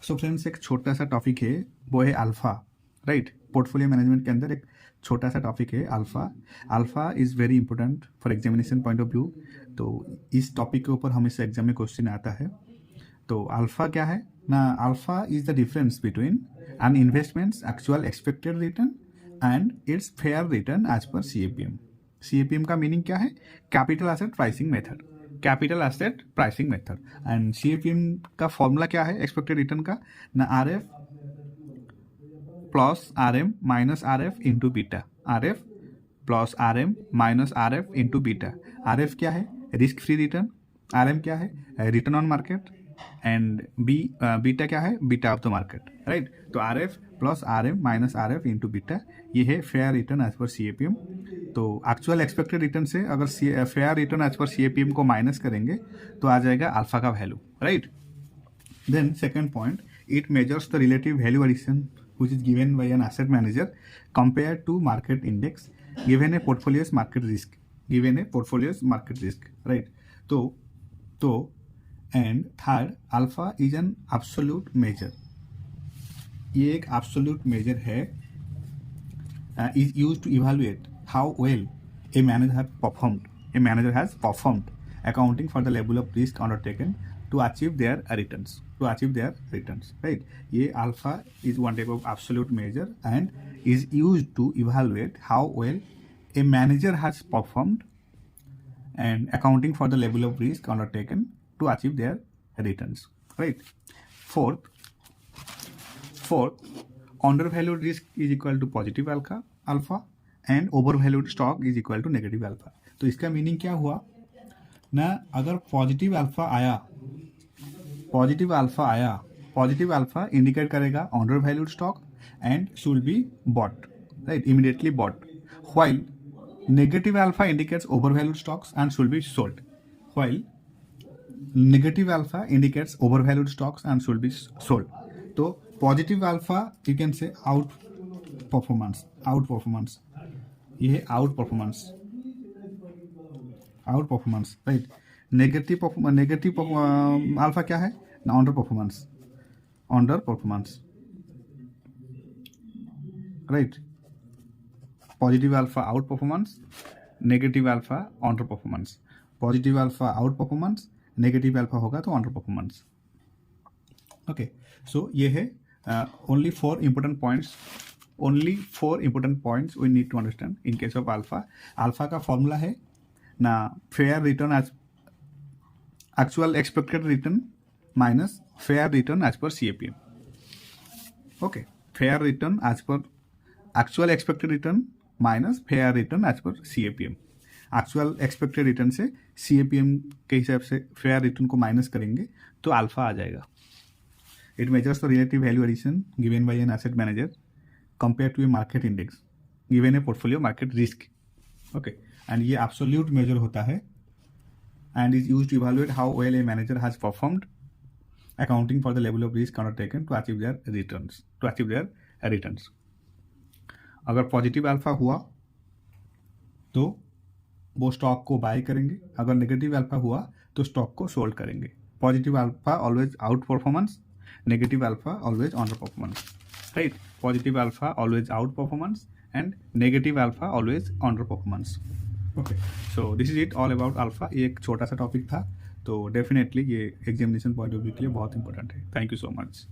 So friends, एक छोटा सा टॉपिक है, वो है अल्फ़ा, राइट। पोर्टफोलियो मैनेजमेंट के अंदर एक छोटा सा टॉपिक है alpha. Alpha is very important for examination point of view. तो इस टॉपिक के ऊपर हमेशा एग्जाम में क्वेश्चन आता है। तो अल्फ़ा क्या है ना? Alpha is the difference between an investment's actual expected return and its fair return as per CAPM। CAPM का मीनिंग क्या है? Capital asset pricing method. Capital asset pricing method and CAPM का फॉर्मूला क्या है expected return का? ना RF plus RM minus RF into beta. RF plus RM minus RF into beta. RF क्या है? Risk free return. RM क्या है? Return on market. And beta क्या है? Beta of the market, right. तो RF plus RM minus RF into beta, ये है fair return as per CAPM। तो एक्चुअल एक्सपेक्टेड रिटर्न से अगर fair return as per CAPM को माइनस करेंगे तो आ जाएगा अल्फा का value, right. Then second point, it measures the relative value addition which is given by an asset manager compared to market index given a portfolio's market risk, right. तो and third, alpha is an absolute major. ये एक absolute major है, is used to evaluate how well a manager has performed accounting for the level of risk undertaken to achieve their returns, right. ये alpha is one type of absolute measure and is used to evaluate how well a manager has performed and accounting for the level of risk undertaken to achieve their returns, right. Fourth, undervalued risk is equal to positive alpha and overvalued stock is equal to negative alpha। तो इसका meaning क्या हुआ ना? अगर positive alpha indicate करेगा undervalued stock and should be bought, right, immediately bought. While negative alpha indicates overvalued stocks and should be sold, while negative alpha indicates overvalued stocks and should be sold। तो positive alpha you can say out performance, ये है out performance, right। negative alpha क्या है ना? under performance, right। Positive alpha outperformance, negative alpha underperformance. Positive alpha outperformance, negative alpha होगा तो underperformance. Okay, so ये है only four important points we need to understand in case of alpha. Alpha का formula है ना fair return as actual expected return minus fair return as per CAPM। Okay, fair return as per actual expected return minus fair return as per CAPM। Actual expected return से CAPM के हिसाब से fair return को minus करेंगे तो alpha आ जाएगा। It measures the relative value addition given by an asset manager compare to a market index given a portfolio market risk, okay. And ये एब्सोल्यूट मेजर होता है and is used to evaluate how well a manager has performed accounting for the level of risk undertaken to achieve their returns. अगर positive alpha हुआ तो वो stock को bye करेंगे, अगर नेगेटिव अल्फा हुआ तो स्टॉक को सोल्ड करेंगे। Positive alpha always out performance, negative alpha always under performance, right. Positive alpha always out performance and negative alpha always under performance. Okay, so this is it all about alpha. ये एक छोटा सा topic था, तो definitely ये examination point of view के लिए बहुत इंपॉर्टेंट है। Thank you so much.